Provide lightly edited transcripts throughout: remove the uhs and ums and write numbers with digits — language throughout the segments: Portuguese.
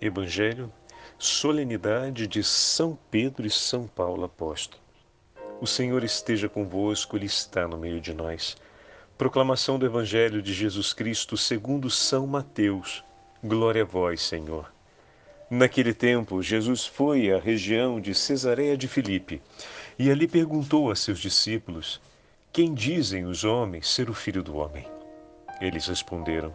Evangelho, solenidade de São Pedro e São Paulo apóstolo. O Senhor esteja convosco, Ele está no meio de nós. Proclamação do Evangelho de Jesus Cristo segundo São Mateus. Glória a vós, Senhor. Naquele tempo, Jesus foi à região de Cesareia de Filipe e ali perguntou a seus discípulos: Quem dizem os homens ser o Filho do Homem? Eles responderam: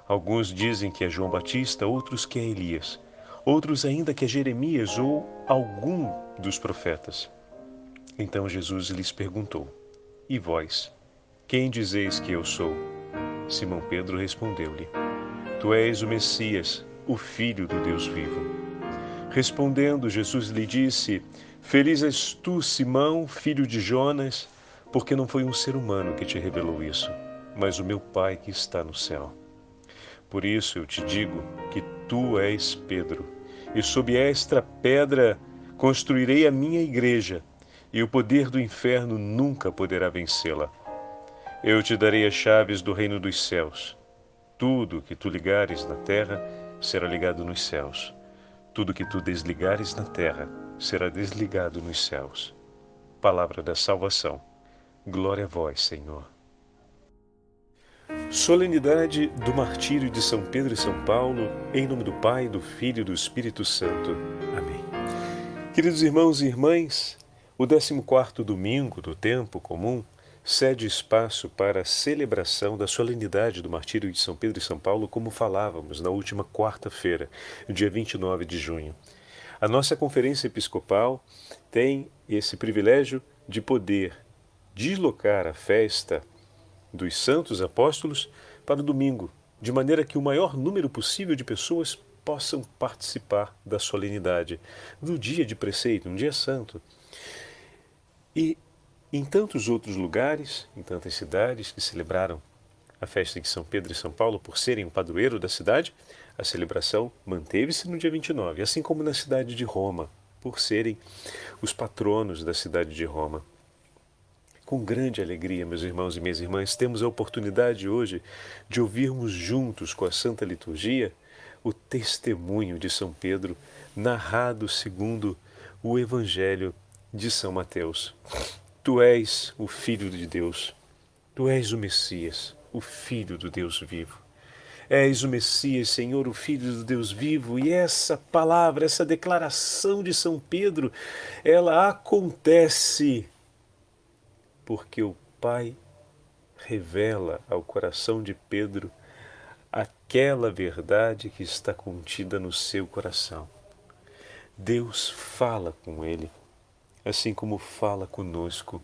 Alguns dizem que é João Batista, outros que é Elias, outros ainda que é Jeremias ou algum dos profetas. Então Jesus lhes perguntou: E vós, quem dizeis que eu sou? Simão Pedro respondeu-lhe: Tu és o Messias, o Filho do Deus vivo. Respondendo, Jesus lhe disse: Feliz és tu, Simão, filho de Jonas, porque não foi um ser humano que te revelou isso, mas o meu Pai que está no céu. Por isso eu te digo que tu és Pedro, e sob esta pedra construirei a minha igreja, e o poder do inferno nunca poderá vencê-la. Eu te darei as chaves do reino dos céus. Tudo que tu ligares na terra será ligado nos céus. Tudo que tu desligares na terra será desligado nos céus. Palavra da salvação. Glória a vós, Senhor. Solenidade do martírio de São Pedro e São Paulo, em nome do Pai, do Filho e do Espírito Santo. Amém. Queridos irmãos e irmãs, o 14º domingo do tempo comum cede espaço para a celebração da solenidade do martírio de São Pedro e São Paulo, como falávamos na última quarta-feira, dia 29 de junho. A nossa conferência episcopal tem esse privilégio de poder deslocar a festa dos santos apóstolos para o domingo, de maneira que o maior número possível de pessoas possam participar da solenidade, do dia de preceito, um dia santo. E em tantos outros lugares, em tantas cidades que celebraram a festa de São Pedro e São Paulo por serem o padroeiro da cidade, a celebração manteve-se no dia 29, assim como na cidade de Roma, por serem os patronos da cidade de Roma. Com grande alegria, meus irmãos e minhas irmãs, temos a oportunidade hoje de ouvirmos juntos com a Santa Liturgia o testemunho de São Pedro, narrado segundo o Evangelho de São Mateus. Tu és o Filho de Deus, tu és o Messias, o Filho do Deus vivo. És o Messias, Senhor, o Filho do Deus vivo, e essa palavra, essa declaração de São Pedro, ela acontece porque o Pai revela ao coração de Pedro aquela verdade que está contida no seu coração. Deus fala com ele, assim como fala conosco,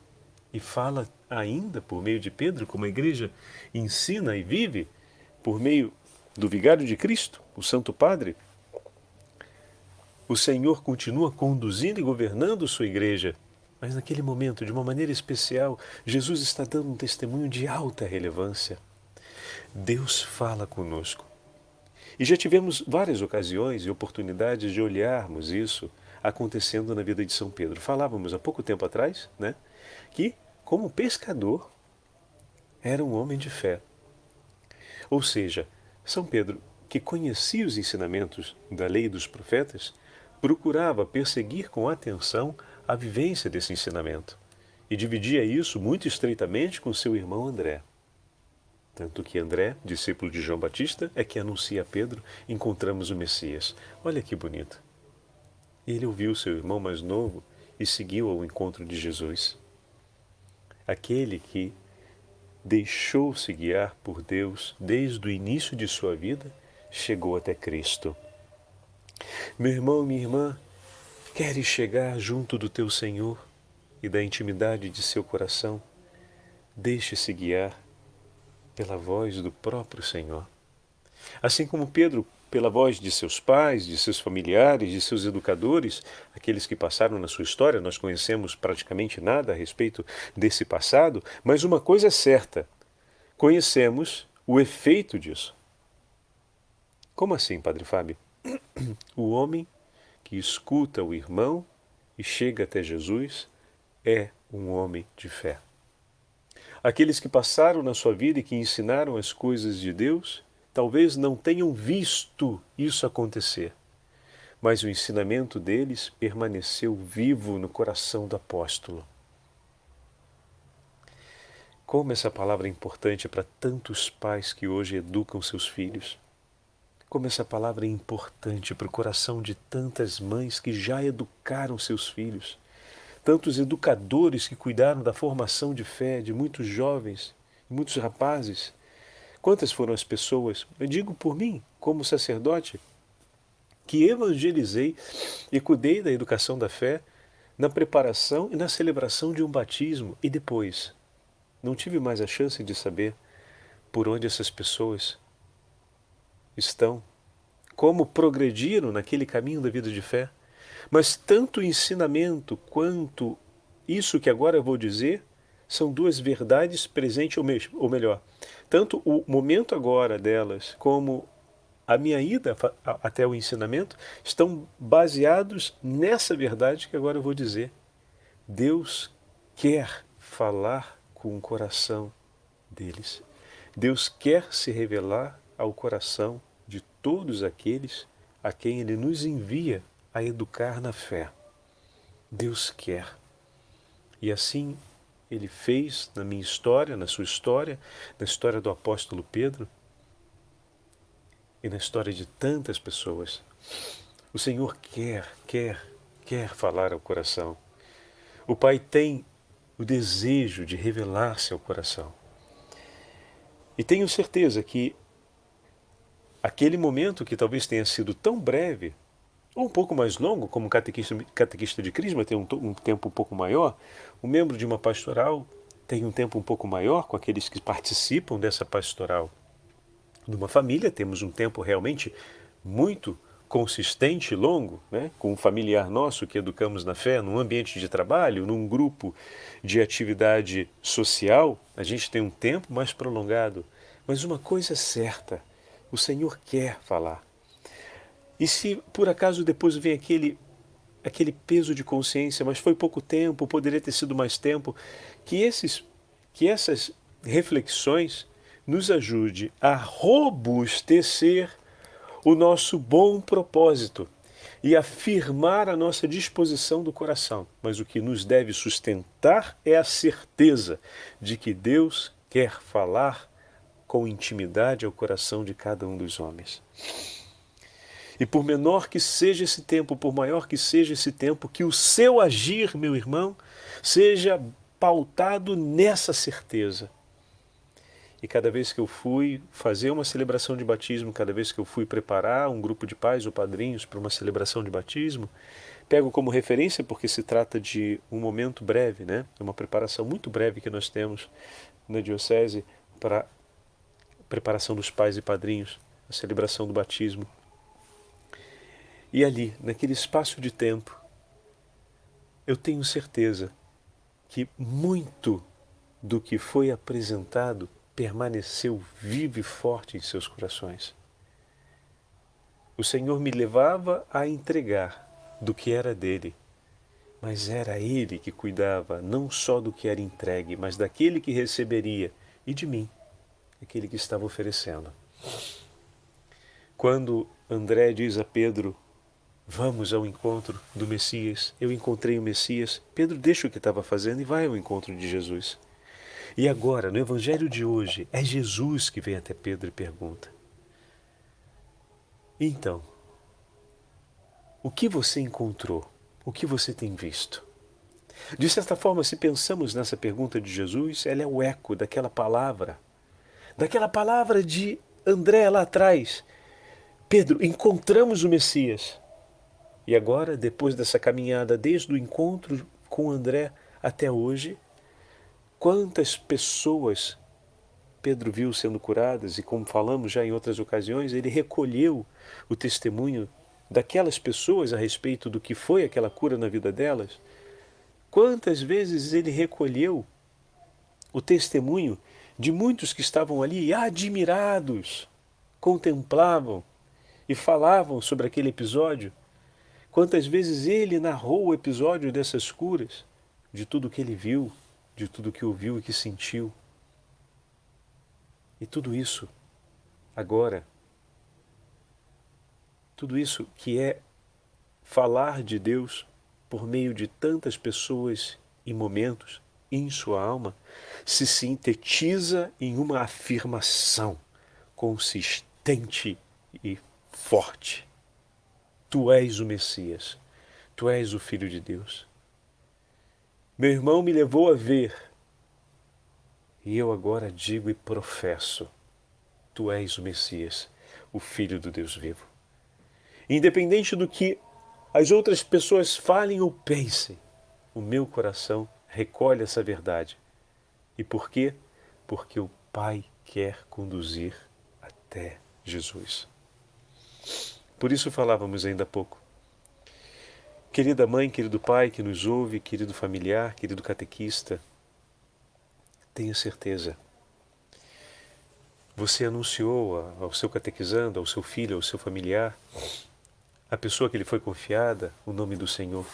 e fala ainda por meio de Pedro, como a igreja ensina e vive, por meio do Vigário de Cristo, o Santo Padre. O Senhor continua conduzindo e governando sua igreja, mas naquele momento, de uma maneira especial, Jesus está dando um testemunho de alta relevância. Deus fala conosco. E já tivemos várias ocasiões e oportunidades de olharmos isso acontecendo na vida de São Pedro. Falávamos há pouco tempo atrás, que, como pescador, era um homem de fé. Ou seja, São Pedro, que conhecia os ensinamentos da lei dos profetas, procurava perseguir com atenção a vivência desse ensinamento e dividia isso muito estreitamente com seu irmão André. Tanto que André, discípulo de João Batista, é que anuncia a Pedro: encontramos o Messias. Olha que bonito. Ele ouviu seu irmão mais novo e seguiu ao encontro de Jesus. Aquele que deixou-se guiar por Deus desde o início de sua vida, chegou até Cristo. Meu irmão e minha irmã, queres chegar junto do teu Senhor e da intimidade de seu coração? Deixe-se guiar pela voz do próprio Senhor. Assim como Pedro, pela voz de seus pais, de seus familiares, de seus educadores, aqueles que passaram na sua história, nós conhecemos praticamente nada a respeito desse passado, mas uma coisa é certa: conhecemos o efeito disso. Como assim, Padre Fábio? O homem que escuta o irmão e chega até Jesus é um homem de fé. Aqueles que passaram na sua vida e que ensinaram as coisas de Deus, talvez não tenham visto isso acontecer, mas o ensinamento deles permaneceu vivo no coração do apóstolo. Como essa palavra é importante para tantos pais que hoje educam seus filhos. Como essa palavra é importante para o coração de tantas mães que já educaram seus filhos. Tantos educadores que cuidaram da formação de fé de muitos jovens, muitos rapazes. Quantas foram as pessoas, eu digo por mim, como sacerdote, que evangelizei e cuidei da educação da fé na preparação e na celebração de um batismo e depois. Não tive mais a chance de saber por onde essas pessoas estão, como progrediram naquele caminho da vida de fé. Mas tanto o ensinamento quanto isso que agora eu vou dizer são duas verdades presentes, ou melhor, tanto o momento agora delas como a minha ida até o ensinamento estão baseados nessa verdade que agora eu vou dizer. Deus quer falar com o coração deles. Deus quer se revelar ao coração de todos aqueles a quem Ele nos envia a educar na fé. Deus quer. E assim Ele fez na minha história, na sua história, na história do apóstolo Pedro e na história de tantas pessoas. O Senhor quer falar ao coração. O Pai tem o desejo de revelar-se ao coração. E tenho certeza que aquele momento que talvez tenha sido tão breve, ou um pouco mais longo, como catequista de Crisma tem um tempo um pouco maior, o membro de uma pastoral tem um tempo um pouco maior com aqueles que participam dessa pastoral. Numa família temos um tempo realmente muito consistente e longo, né? Com um familiar nosso que educamos na fé, num ambiente de trabalho, num grupo de atividade social, a gente tem um tempo mais prolongado. Mas uma coisa é certa, o Senhor quer falar. E se por acaso depois vem aquele peso de consciência, mas foi pouco tempo, poderia ter sido mais tempo, que essas reflexões nos ajude a robustecer o nosso bom propósito e afirmar a nossa disposição do coração. Mas o que nos deve sustentar é a certeza de que Deus quer falar com intimidade ao coração de cada um dos homens. E por menor que seja esse tempo, por maior que seja esse tempo, que o seu agir, meu irmão, seja pautado nessa certeza. E cada vez que eu fui fazer uma celebração de batismo, cada vez que eu fui preparar um grupo de pais ou padrinhos para uma celebração de batismo, pego como referência porque se trata de um momento breve, né? Uma preparação muito breve que nós temos na diocese para a preparação dos pais e padrinhos, a celebração do batismo. E ali, naquele espaço de tempo, eu tenho certeza que muito do que foi apresentado permaneceu vivo e forte em seus corações. O Senhor me levava a entregar do que era dele, mas era Ele que cuidava não só do que era entregue, mas daquele que receberia e de mim, aquele que estava oferecendo. Quando André diz a Pedro, vamos ao encontro do Messias, eu encontrei o Messias, Pedro deixa o que estava fazendo e vai ao encontro de Jesus. E agora, no Evangelho de hoje, é Jesus que vem até Pedro e pergunta, então, o que você encontrou? O que você tem visto? De certa forma, se pensamos nessa pergunta de Jesus, ela é o eco daquela palavra de André lá atrás. Pedro, encontramos o Messias. E agora, depois dessa caminhada, desde o encontro com André até hoje, quantas pessoas Pedro viu sendo curadas e, como falamos já em outras ocasiões, ele recolheu o testemunho daquelas pessoas a respeito do que foi aquela cura na vida delas. Quantas vezes ele recolheu o testemunho de muitos que estavam ali admirados, contemplavam e falavam sobre aquele episódio. Quantas vezes ele narrou o episódio dessas curas, de tudo que ele viu, de tudo que ouviu e que sentiu. E tudo isso, agora, tudo isso que é falar de Deus por meio de tantas pessoas e momentos em sua alma se sintetiza em uma afirmação consistente e forte. Tu és o Messias, tu és o Filho de Deus. Meu irmão me levou a ver, e eu agora digo e professo, tu és o Messias, o Filho do Deus vivo. Independente do que as outras pessoas falem ou pensem, o meu coração recolhe essa verdade. E por quê? Porque o Pai quer conduzir até Jesus. Por isso falávamos ainda há pouco. Querida mãe, querido pai que nos ouve, querido familiar, querido catequista, tenha certeza. Você anunciou ao seu catequizando, ao seu filho, ao seu familiar, a pessoa que lhe foi confiada, o nome do Senhor.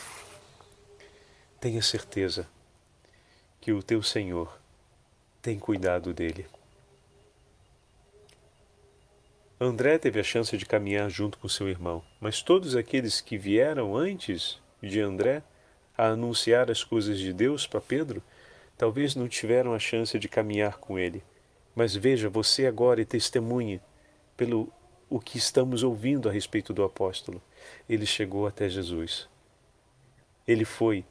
Tenha certeza que o teu Senhor tem cuidado dele. André teve a chance de caminhar junto com seu irmão, mas todos aqueles que vieram antes de André a anunciar as coisas de Deus para Pedro, talvez não tiveram a chance de caminhar com ele. Mas veja, você agora e testemunhe pelo o que estamos ouvindo a respeito do apóstolo. Ele chegou até Jesus. Ele foi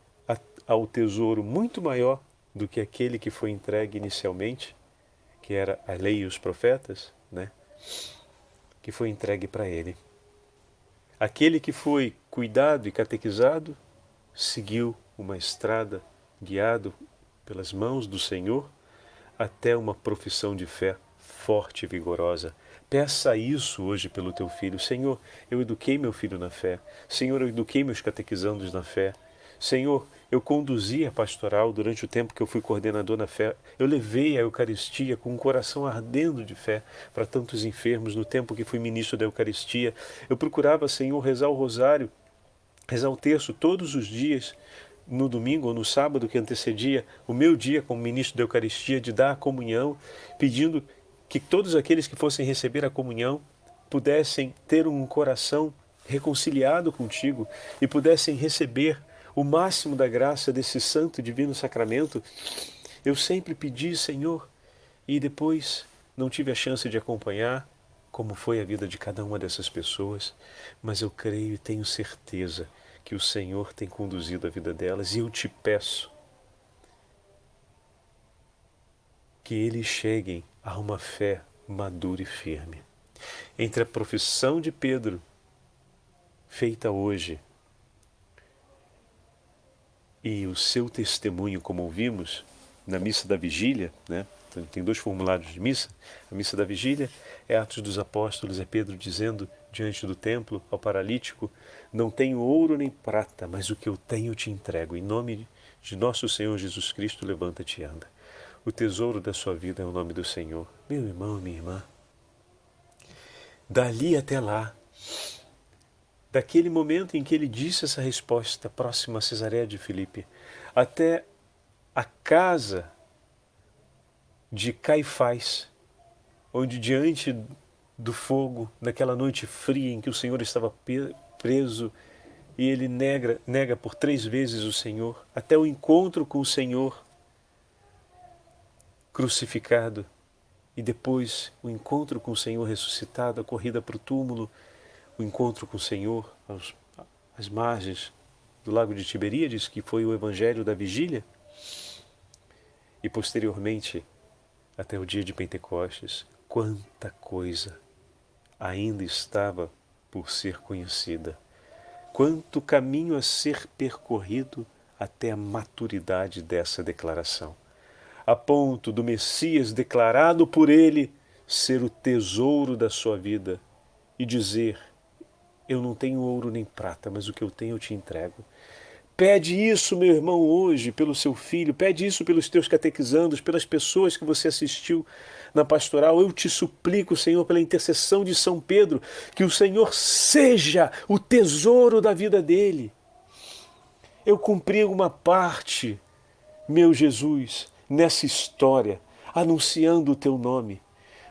ao tesouro muito maior do que aquele que foi entregue inicialmente, que era a lei e os profetas, né? Que foi entregue para ele. Aquele que foi cuidado e catequizado seguiu uma estrada guiado pelas mãos do Senhor até uma profissão de fé forte e vigorosa. Peça isso hoje pelo teu filho. Senhor, eu eduquei meu filho na fé. Senhor, eu eduquei meus catequizandos na fé. Senhor, eu conduzi a pastoral durante o tempo que eu fui coordenador na fé. Eu levei a Eucaristia com um coração ardendo de fé para tantos enfermos no tempo que fui ministro da Eucaristia. Eu procurava, Senhor, rezar o rosário, rezar o terço todos os dias, no domingo ou no sábado que antecedia o meu dia como ministro da Eucaristia, de dar a comunhão, pedindo que todos aqueles que fossem receber a comunhão pudessem ter um coração reconciliado contigo e pudessem receber o máximo da graça desse santo divino sacramento. Eu sempre pedi, Senhor, e depois não tive a chance de acompanhar como foi a vida de cada uma dessas pessoas, mas eu creio e tenho certeza que o Senhor tem conduzido a vida delas, e eu te peço que eles cheguem a uma fé madura e firme. Entre a profissão de Pedro, feita hoje, e o seu testemunho, como ouvimos na missa da vigília, né? Tem dois formulários de missa. A missa da vigília é Atos dos Apóstolos, é Pedro dizendo diante do templo ao paralítico: não tenho ouro nem prata, mas o que eu tenho te entrego. Em nome de nosso Senhor Jesus Cristo, levanta-te e anda. O tesouro da sua vida é o nome do Senhor. Meu irmão e minha irmã, dali até lá, daquele momento em que ele disse essa resposta próxima a Cesareia de Filipe, até a casa de Caifás, onde diante do fogo, naquela noite fria em que o Senhor estava preso e ele nega por 3 vezes o Senhor, até o encontro com o Senhor crucificado e depois o encontro com o Senhor ressuscitado, a corrida para o túmulo, o encontro com o Senhor às margens do lago de Tiberíades, que foi o evangelho da vigília, e posteriormente até o dia de Pentecostes. Quanta coisa ainda estava por ser conhecida, quanto caminho a ser percorrido até a maturidade dessa declaração, a ponto do Messias declarado por ele ser o tesouro da sua vida e dizer: eu não tenho ouro nem prata, mas o que eu tenho eu te entrego. Pede isso, meu irmão, hoje pelo seu filho, pede isso pelos teus catequizandos, pelas pessoas que você assistiu na pastoral. Eu te suplico, Senhor, pela intercessão de São Pedro, que o Senhor seja o tesouro da vida dele. Eu cumpri uma parte, meu Jesus, nessa história, anunciando o teu nome.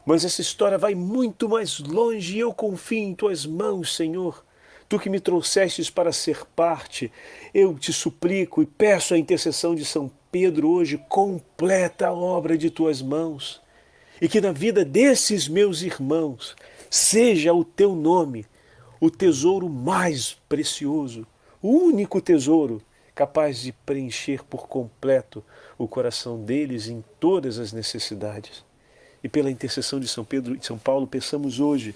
Mas essa história vai muito mais longe e eu confio em tuas mãos, Senhor. Tu que me trouxestes para ser parte, eu te suplico e peço a intercessão de São Pedro hoje, completa a obra de tuas mãos. E que na vida desses meus irmãos seja o teu nome o tesouro mais precioso, o único tesouro capaz de preencher por completo o coração deles em todas as necessidades. E pela intercessão de São Pedro e de São Paulo, pensamos hoje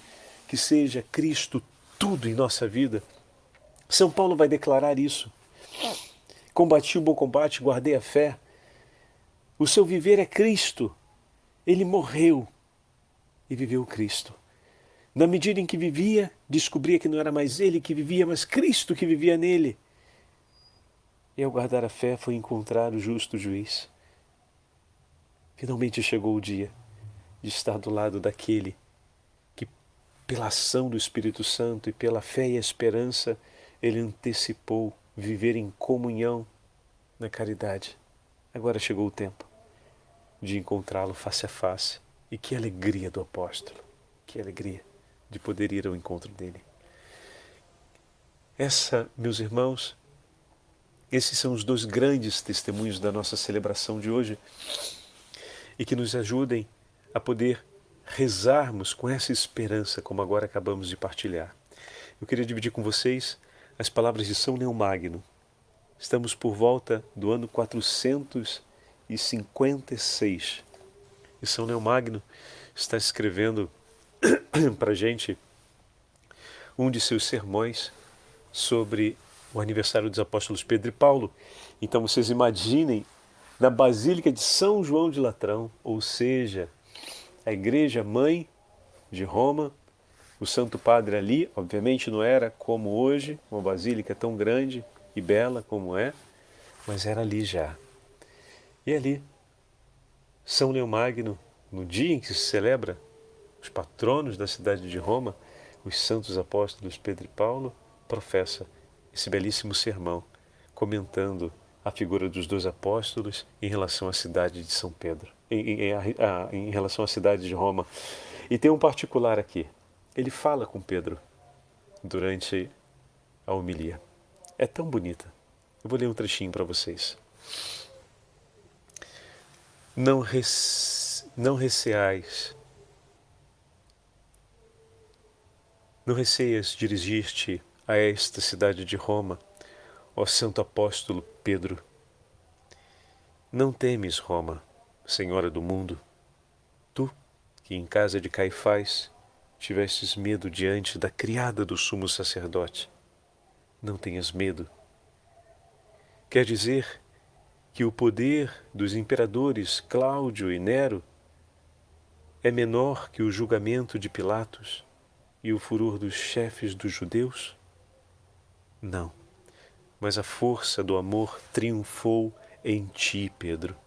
que seja Cristo tudo em nossa vida. São Paulo vai declarar isso. Combati o bom combate, guardei a fé. O seu viver é Cristo. Ele morreu e viveu Cristo. Na medida em que vivia, descobria que não era mais ele que vivia, mas Cristo que vivia nele. E ao guardar a fé foi encontrar o justo juiz. Finalmente chegou o dia de estar do lado daquele que, pela ação do Espírito Santo e pela fé e a esperança, ele antecipou viver em comunhão na caridade. Agora chegou o tempo de encontrá-lo face a face. E que alegria do apóstolo, que alegria de poder ir ao encontro dele. Meus irmãos, esses são os dois grandes testemunhos da nossa celebração de hoje e que nos ajudem a poder rezarmos com essa esperança, como agora acabamos de partilhar. Eu queria dividir com vocês as palavras de São Leão Magno. Estamos por volta do ano 456 e São Leão Magno está escrevendo para a gente um de seus sermões sobre o aniversário dos apóstolos Pedro e Paulo. Então vocês imaginem na Basílica de São João de Latrão, ou seja, a igreja mãe de Roma, o Santo Padre ali, obviamente não era como hoje, uma basílica tão grande e bela como é, mas era ali já. E ali, São Leão Magno, no dia em que se celebra os patronos da cidade de Roma, os santos apóstolos Pedro e Paulo, professa esse belíssimo sermão, comentando a figura dos dois apóstolos em relação à cidade de São Pedro, em relação à cidade de Roma. E tem um particular aqui. Ele fala com Pedro durante a homilia. É tão bonita. Eu vou ler um trechinho para vocês. Não receias dirigir-te a esta cidade de Roma, ó santo apóstolo Pedro. Não temes, Roma, senhora do mundo, tu que em casa de Caifás tivestes medo diante da criada do sumo sacerdote. Não tenhas medo. Quer dizer que o poder dos imperadores Cláudio e Nero é menor que o julgamento de Pilatos e o furor dos chefes dos judeus? Não, mas a força do amor triunfou em ti, Pedro,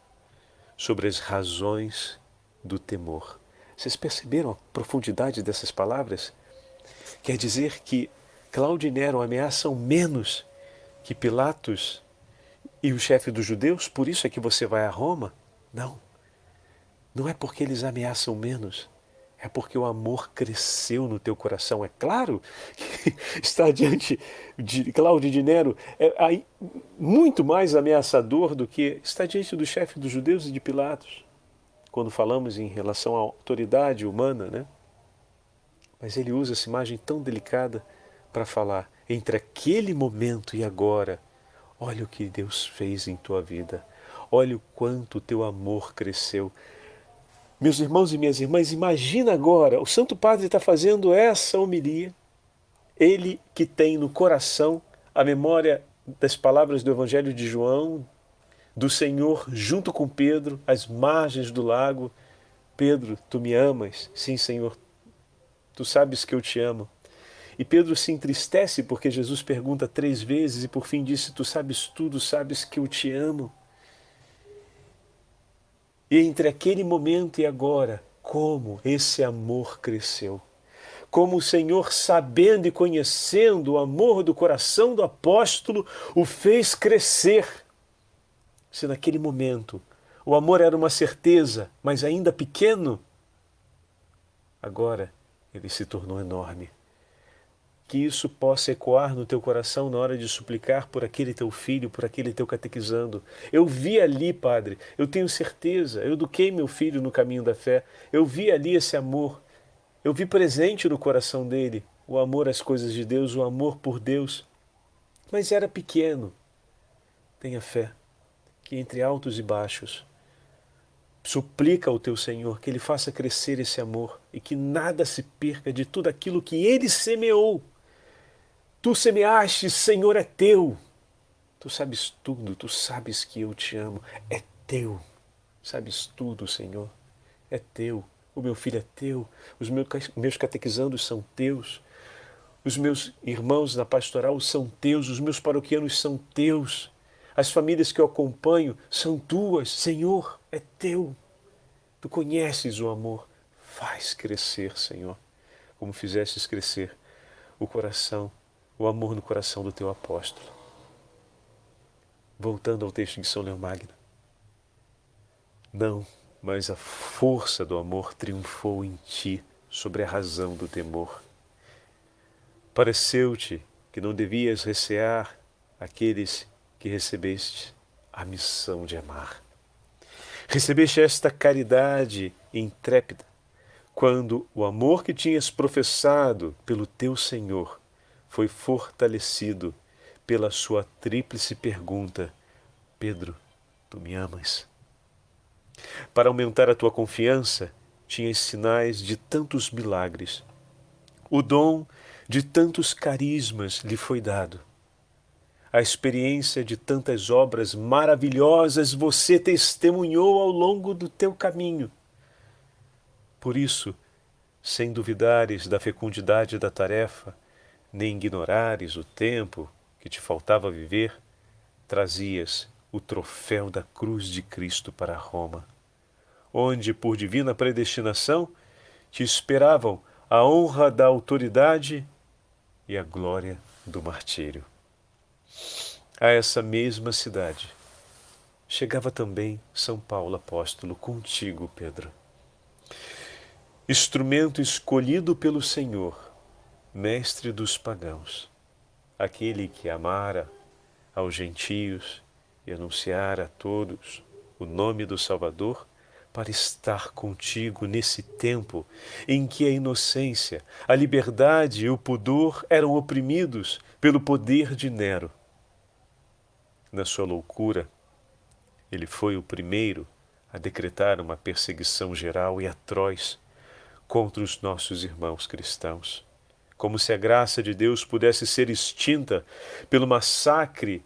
sobre as razões do temor. Vocês perceberam a profundidade dessas palavras? Quer dizer que Cláudio e Nero ameaçam menos que Pilatos e o chefe dos judeus? Por isso é que você vai a Roma? Não, não é porque eles ameaçam menos. É porque o amor cresceu no teu coração. É claro que estar diante de Cláudio e de Nero é muito mais ameaçador do que estar diante do chefe dos judeus e de Pilatos, quando falamos em relação à autoridade humana, né? Mas ele usa essa imagem tão delicada para falar entre aquele momento e agora. Olha o que Deus fez em tua vida. Olha o quanto o teu amor cresceu. Meus irmãos e minhas irmãs, imagina agora, o Santo Padre está fazendo essa homilia, ele que tem no coração a memória das palavras do Evangelho de João, do Senhor junto com Pedro, às margens do lago. Pedro, tu me amas? Sim, Senhor, tu sabes que eu te amo. E Pedro se entristece porque Jesus pergunta 3 vezes e por fim disse, tu sabes tudo, sabes que eu te amo. E entre aquele momento e agora, como esse amor cresceu. Como o Senhor, sabendo e conhecendo o amor do coração do apóstolo, o fez crescer. Se naquele momento o amor era uma certeza, mas ainda pequeno, agora ele se tornou enorme. que isso possa ecoar no teu coração na hora de suplicar por aquele teu filho, por aquele teu catequizando. Eu vi ali, Padre, eu tenho certeza, eu eduquei meu filho no caminho da fé, eu vi ali esse amor, eu vi presente no coração dele o amor às coisas de Deus, o amor por Deus, mas era pequeno. Tenha fé que entre altos e baixos, suplica ao teu Senhor que Ele faça crescer esse amor e que nada se perca de tudo aquilo que Ele semeou. Tu semeaste, Senhor, é teu. Tu sabes tudo, tu sabes que eu te amo. É teu. Sabes tudo, Senhor. É teu. O meu filho é teu. Os meus catequizandos são teus. Os meus irmãos na pastoral são teus. Os meus paroquianos são teus. As famílias que eu acompanho são tuas. Senhor, é teu. Tu conheces o amor. Faz crescer, Senhor, como fizestes crescer o coração, o amor no coração do teu apóstolo. Voltando ao texto de São Leão Magno. Não, mas a força do amor triunfou em ti sobre a razão do temor. Pareceu-te que não devias recear aqueles que recebeste a missão de amar. Recebeste esta caridade intrépida quando o amor que tinhas professado pelo teu Senhor foi fortalecido pela sua tríplice pergunta: Pedro, tu me amas? Para aumentar a tua confiança, tinhas sinais de tantos milagres. O dom de tantos carismas lhe foi dado. A experiência de tantas obras maravilhosas você testemunhou ao longo do teu caminho. Por isso, sem duvidares da fecundidade da tarefa, nem ignorares o tempo que te faltava viver, trazias o troféu da cruz de Cristo para Roma, onde, por divina predestinação, te esperavam a honra da autoridade e a glória do martírio. A essa mesma cidade chegava também São Paulo apóstolo contigo, Pedro. Instrumento escolhido pelo Senhor, mestre dos pagãos, aquele que amara aos gentios e anunciara a todos o nome do Salvador, para estar contigo nesse tempo em que a inocência, a liberdade e o pudor eram oprimidos pelo poder de Nero. Na sua loucura, ele foi o primeiro a decretar uma perseguição geral e atroz contra os nossos irmãos cristãos, como se a graça de Deus pudesse ser extinta pelo massacre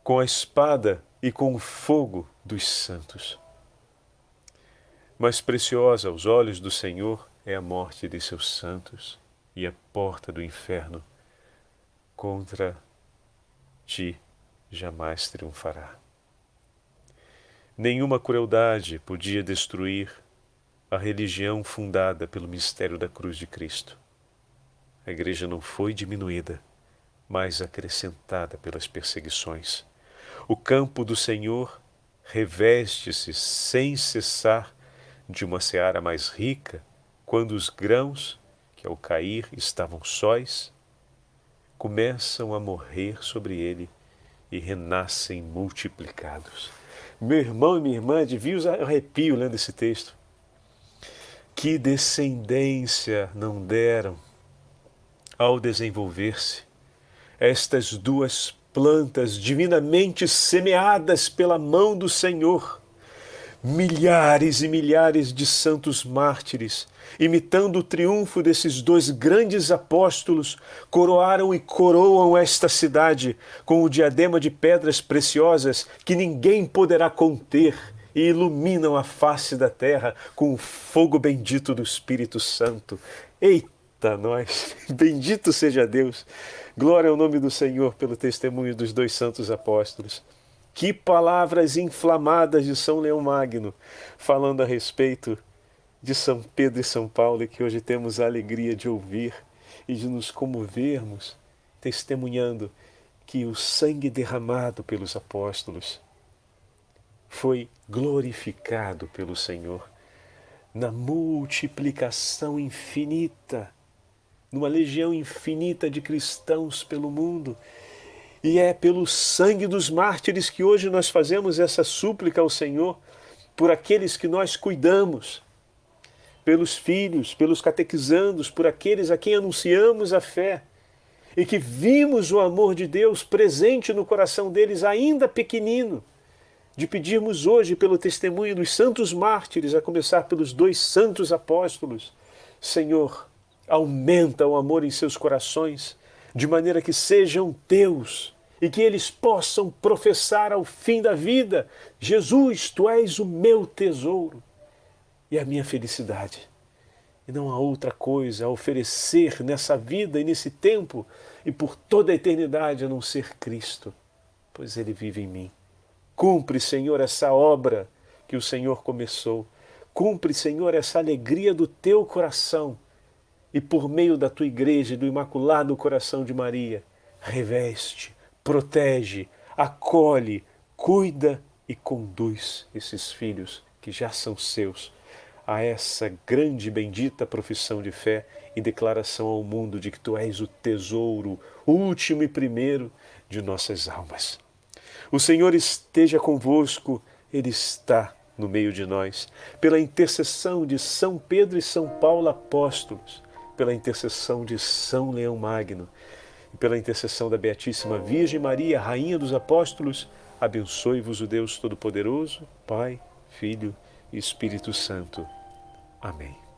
com a espada e com o fogo dos santos. Mais preciosa aos olhos do Senhor é a morte de seus santos e a porta do inferno contra ti jamais triunfará. Nenhuma crueldade podia destruir a religião fundada pelo mistério da cruz de Cristo. A Igreja não foi diminuída, mas acrescentada pelas perseguições. O campo do Senhor reveste-se sem cessar de uma seara mais rica, quando os grãos, que ao cair estavam sóis, começam a morrer sobre ele e renascem multiplicados. Meu irmão e minha irmã, devia usar arrepio lendo esse texto. Que descendência não deram ao desenvolver-se estas duas plantas divinamente semeadas pela mão do Senhor. Milhares e milhares de santos mártires, imitando o triunfo desses dois grandes apóstolos, coroaram e coroam esta cidade com o diadema de pedras preciosas que ninguém poderá conter e iluminam a face da terra com o fogo bendito do Espírito Santo. Eita nós! Bendito seja Deus! Glória ao nome do Senhor pelo testemunho dos dois santos apóstolos. Que palavras inflamadas de São Leão Magno, falando a respeito de São Pedro e São Paulo, e que hoje temos a alegria de ouvir e de nos comovermos, testemunhando que o sangue derramado pelos apóstolos foi glorificado pelo Senhor na multiplicação infinita numa legião infinita de cristãos pelo mundo. E é pelo sangue dos mártires que hoje nós fazemos essa súplica ao Senhor, por aqueles que nós cuidamos, pelos filhos, pelos catequizandos, por aqueles a quem anunciamos a fé e que vimos o amor de Deus presente no coração deles ainda pequenino, de pedirmos hoje pelo testemunho dos santos mártires, a começar pelos 2 santos apóstolos, Senhor, aumenta o amor em seus corações, de maneira que sejam teus e que eles possam professar ao fim da vida: Jesus, tu és o meu tesouro e a minha felicidade. E não há outra coisa a oferecer nessa vida e nesse tempo e por toda a eternidade a não ser Cristo, pois Ele vive em mim. Cumpre, Senhor, essa obra que o Senhor começou. Cumpre, Senhor, essa alegria do teu coração. E por meio da tua igreja e do Imaculado Coração de Maria, reveste, protege, acolhe, cuida e conduz esses filhos que já são seus a essa grande e bendita profissão de fé e declaração ao mundo de que tu és o tesouro último e primeiro de nossas almas. O Senhor esteja convosco, Ele está no meio de nós. Pela intercessão de São Pedro e São Paulo apóstolos, pela intercessão de São Leão Magno e pela intercessão da Beatíssima Virgem Maria, Rainha dos Apóstolos, abençoe-vos o Deus Todo-Poderoso, Pai, Filho e Espírito Santo. Amém.